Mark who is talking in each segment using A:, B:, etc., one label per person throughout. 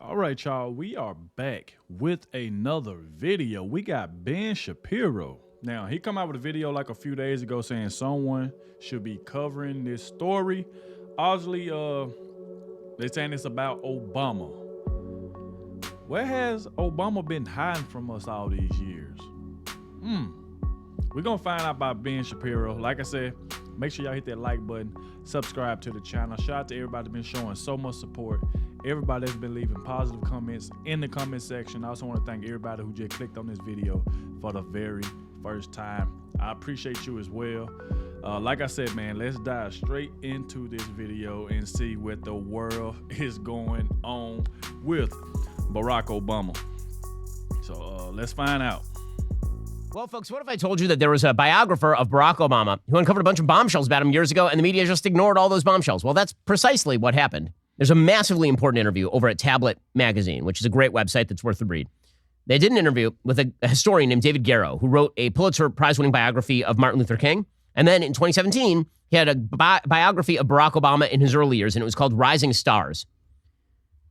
A: All right, y'all, we are back with another video. We got Ben Shapiro. Now, he come out with a video like a few days ago saying someone should be covering this story. Obviously, they're saying it's about Obama. Where has Obama been hiding from us all these years? We're going to find out about Ben Shapiro. Like I said, make sure y'all hit that like button, subscribe to the channel. Shout out to everybody that's been showing so much support. Everybody that's been leaving positive comments in the comment section. I also want to thank everybody who just clicked on this video for the very first time. I appreciate you as well. Like I said, man, let's dive straight into this video and see what the world is going on with Barack Obama. So let's find out.
B: Well, folks, what if I told you that there was a biographer of Barack Obama who uncovered a bunch of bombshells about him years ago and the media just ignored all those bombshells? Well, that's precisely what happened. There's a massively important interview over at Tablet Magazine, which is a great website that's worth the read. They did an interview with a historian named David Garrow, who wrote a Pulitzer Prize-winning biography of Martin Luther King. And then in 2017, he had a biography of Barack Obama in his early years, and it was called Rising Stars.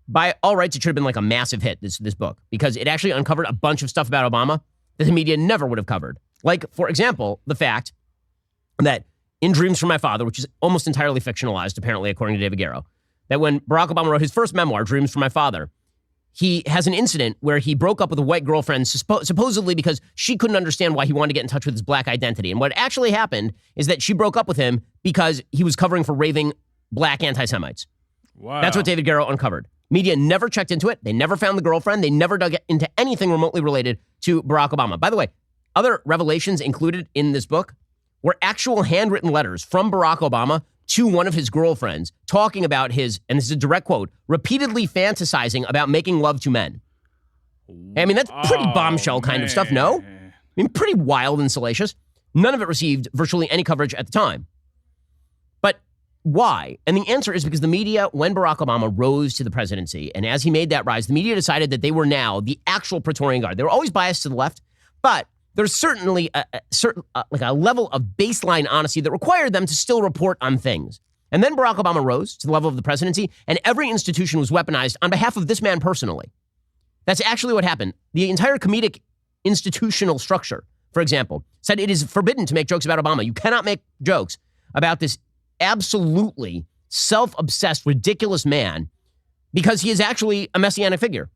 B: By all rights, it should have been like a massive hit, this book, because it actually uncovered a bunch of stuff about Obama that the media never would have covered. Like, for example, the fact that in Dreams from My Father, which is almost entirely fictionalized, apparently, according to David Garrow, that when Barack Obama wrote his first memoir, Dreams from My Father, he has an incident where he broke up with a white girlfriend, supposedly because she couldn't understand why he wanted to get in touch with his black identity. And what actually happened is that she broke up with him because he was covering for raving black anti-Semites.
A: Wow.
B: That's what David Garrow uncovered. Media never checked into it. They never found the girlfriend. They never dug into anything remotely related to Barack Obama. By the way, other revelations included in this book were actual handwritten letters from Barack Obama to one of his girlfriends talking about his, and this is a direct quote, repeatedly fantasizing about making love to men. I mean, that's pretty bombshell kind of stuff, no? I mean, pretty wild and salacious. None of it received virtually any coverage at the time. But why? And the answer is because the media, when Barack Obama rose to the presidency, and as he made that rise, the media decided that they were now the actual Praetorian Guard. They were always biased to the left, but there's certainly a level of baseline honesty that required them to still report on things. And then Barack Obama rose to the level of the presidency, and every institution was weaponized on behalf of this man personally. That's actually what happened. The entire comedic institutional structure, for example, said it is forbidden to make jokes about Obama. You cannot make jokes about this absolutely self-obsessed, ridiculous man because he is actually a messianic figure.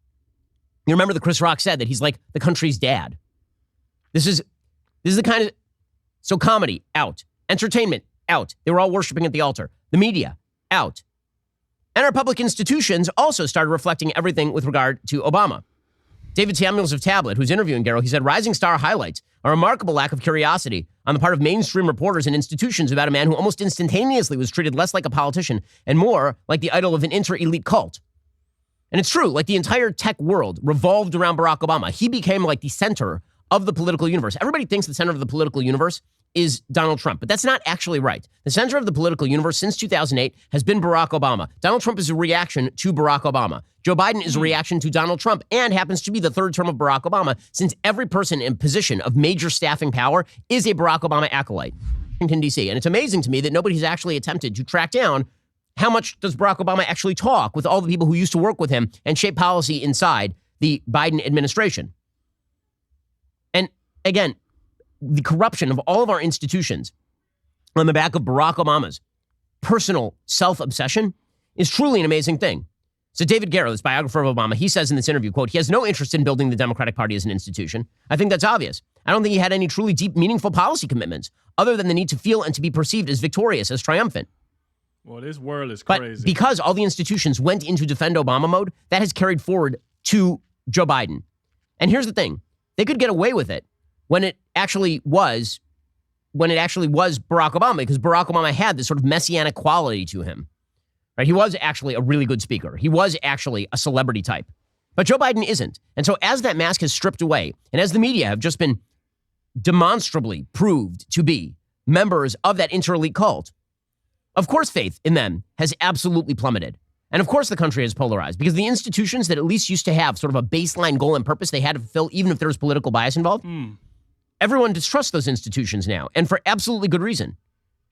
B: You remember that Chris Rock said that he's like the country's dad. This is the kind of, so comedy, out. Entertainment, out. They were all worshiping at the altar. The media, out. And our public institutions also started reflecting everything with regard to Obama. David Samuels of Tablet, who's interviewing Garrow, he said, Rising Star highlights a remarkable lack of curiosity on the part of mainstream reporters and institutions about a man who almost instantaneously was treated less like a politician and more like the idol of an inter-elite cult. And it's true, like the entire tech world revolved around Barack Obama. He became like the center of the political universe. Everybody thinks the center of the political universe is Donald Trump, but that's not actually right. The center of the political universe since 2008 has been Barack Obama. Donald Trump is a reaction to Barack Obama. Joe Biden is a reaction to Donald Trump and happens to be the third term of Barack Obama, since every person in position of major staffing power is a Barack Obama acolyte in Washington, D.C. And it's amazing to me that nobody's actually attempted to track down how much does Barack Obama actually talk with all the people who used to work with him and shape policy inside the Biden administration. And again, the corruption of all of our institutions on the back of Barack Obama's personal self-obsession is truly an amazing thing. So David Garrow, this biographer of Obama, he says in this interview, quote, he has no interest in building the Democratic Party as an institution. I think that's obvious. I don't think he had any truly deep, meaningful policy commitments other than the need to feel and to be perceived as victorious, as triumphant.
A: Well, this world is crazy.
B: But because all the institutions went into defend Obama mode, that has carried forward to Joe Biden. And here's the thing. They could get away with it when it actually was Barack Obama, because Barack Obama had this sort of messianic quality to him. Right? He was actually a really good speaker. He was actually a celebrity type. But Joe Biden isn't. And so as that mask has stripped away, and as the media have just been demonstrably proved to be members of that inter-elite cult, of course faith in them has absolutely plummeted. And of course the country has polarized, because the institutions that at least used to have sort of a baseline goal and purpose they had to fulfill, even if there was political bias involved, everyone distrusts those institutions now, and for absolutely good reason.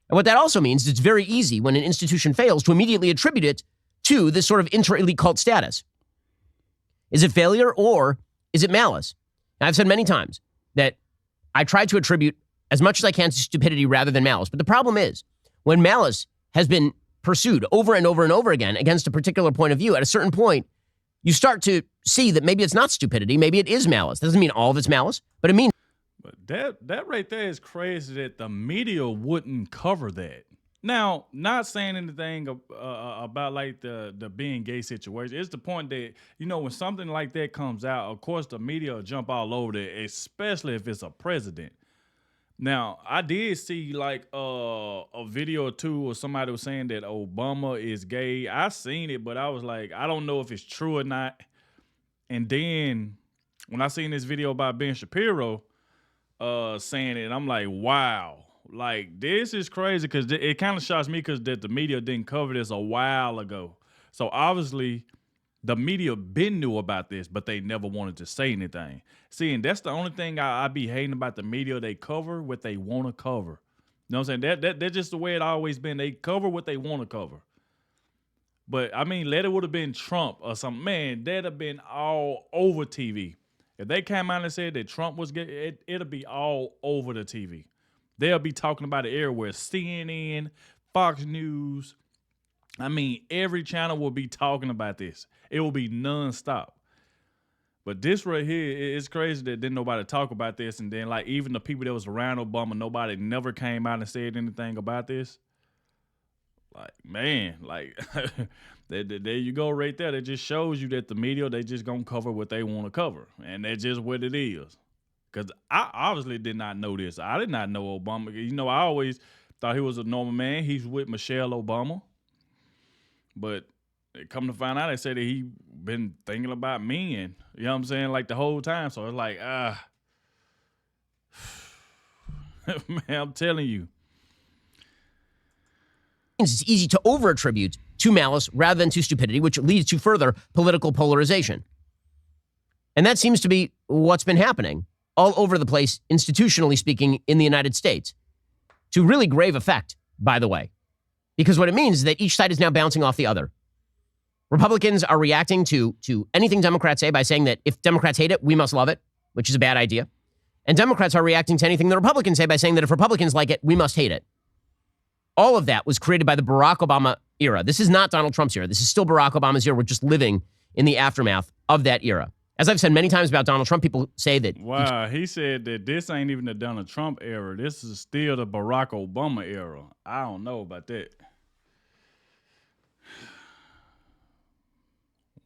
B: And what that also means is it's very easy when an institution fails to immediately attribute it to this sort of inter-elite cult status. Is it failure or is it malice? Now, I've said many times that I try to attribute as much as I can to stupidity rather than malice. But the problem is when malice has been pursued over and over and over again against a particular point of view, at a certain point, you start to see that maybe it's not stupidity, maybe it is malice. Doesn't mean all of it's malice, but it means.
A: But that right there is crazy that the media wouldn't cover that. Now, not saying anything about like the being gay situation. It's the point that, you know, when something like that comes out, of course the media will jump all over it, especially if it's a president. Now, I did see like a video or two or somebody was saying that Obama is gay. I seen it, but I was like, I don't know if it's true or not. And then when I seen this video by Ben Shapiro saying it, I'm like, wow. Like, this is crazy because it kind of shocks me because that the media didn't cover this a while ago. So obviously the media been knew about this, but they never wanted to say anything. See, and that's the only thing I be hating about the media. They cover what they want to cover. You know what I'm saying? That's just the way it always been. They cover what they want to cover. But, I mean, let it would have been Trump or something. Man, that'd have been all over TV. If they came out and said that Trump was gay, it'll be all over the TV. They'll be talking about it everywhere. CNN, Fox News. I mean, every channel will be talking about this. It will be nonstop. But this right here, it's crazy that didn't nobody talk about this. And then, like, even the people that was around Obama, nobody never came out and said anything about this. Like, man, like, there you go right there. That just shows you that the media, they just gonna cover what they want to cover. And that's just what it is. Because I obviously did not know this. I did not know Obama. You know, I always thought he was a normal man. He's with Michelle Obama. But come to find out, they said that he been thinking about men. You know what I'm saying? Like the whole time. So it's like, man, I'm telling you.
B: It's easy to over-attribute to malice rather than to stupidity, which leads to further political polarization. And that seems to be what's been happening all over the place, institutionally speaking, in the United States. To really grave effect, by the way. Because what it means is that each side is now bouncing off the other. Republicans are reacting to anything Democrats say by saying that if Democrats hate it, we must love it, which is a bad idea. And Democrats are reacting to anything the Republicans say by saying that if Republicans like it, we must hate it. All of that was created by the Barack Obama era. This is not Donald Trump's era. This is still Barack Obama's era. We're just living in the aftermath of that era. As I've said many times about Donald Trump, people say that.
A: Wow, he said that this ain't even the Donald Trump era. This is still the Barack Obama era. I don't know about that.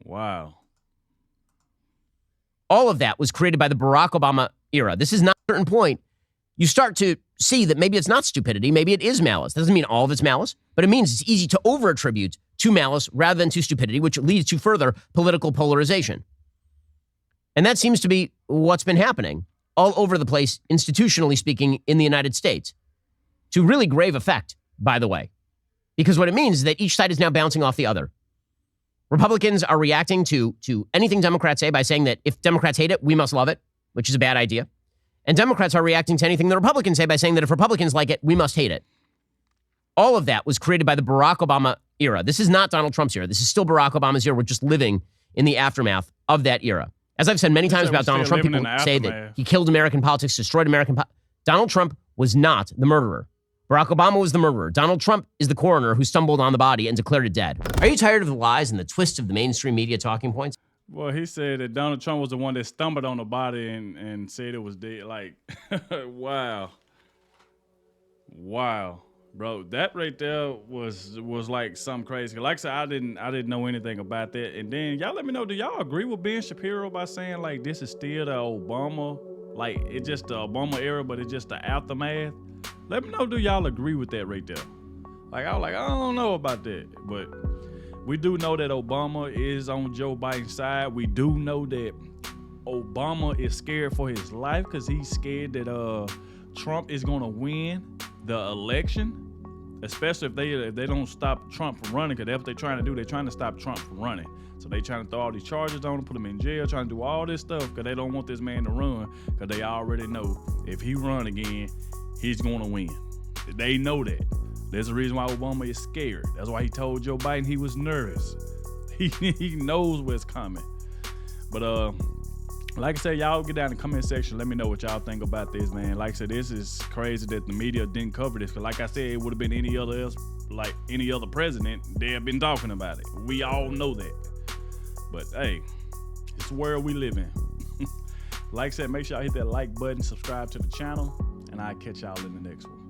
A: Wow.
B: All of that was created by the Barack Obama era. This is not a certain point. You start to see that maybe it's not stupidity, maybe it is malice. Doesn't mean all of it's malice, but it means it's easy to over-attribute to malice rather than to stupidity, which leads to further political polarization. And that seems to be what's been happening all over the place, institutionally speaking, in the United States. To really grave effect, by the way. Because what it means is that each side is now bouncing off the other. Republicans are reacting to anything Democrats say by saying that if Democrats hate it, we must love it, which is a bad idea. And Democrats are reacting to anything the Republicans say by saying that if Republicans like it, we must hate it. All of that was created by the Barack Obama era. This is not Donald Trump's era. This is still Barack Obama's era. We're just living in the aftermath of that era. As I've said many times about Donald Trump, people say that he killed American politics, destroyed American politics. Donald Trump was not the murderer. Barack Obama was the murderer. Donald Trump is the coroner who stumbled on the body and declared it dead. Are you tired of the lies and the twists of the mainstream media talking points?
A: Well, he said that Donald Trump was the one that stumbled on the body and said it was dead. Like, wow. Wow. Bro, that right there was like something crazy. Like I said, I didn't know anything about that. And then y'all let me know, do y'all agree with Ben Shapiro by saying like this is still the Obama, like it's just the Obama era, but it's just the aftermath? Let me know, do y'all agree with that right there? Like, I was like, I don't know about that. But we do know that Obama is on Joe Biden's side. We do know that Obama is scared for his life because he's scared that Trump is going to win the election, especially if they don't stop Trump from running, because that's what they're trying to do. They're trying to stop Trump from running. So they trying to throw all these charges on him, put him in jail, trying to do all this stuff because they don't want this man to run, because they already know if he run again, he's going to win. They know that. There's a reason why Obama is scared. That's why he told Joe Biden he was nervous. He knows what's coming. But like I said, y'all get down in the comment section. Let me know what y'all think about this, man. Like I said, this is crazy that the media didn't cover this. Cause like I said, it would have been any other president. They have been talking about it. We all know that. But hey, it's the world we live in. Like I said, make sure y'all hit that like button, subscribe to the channel, and I'll catch y'all in the next one.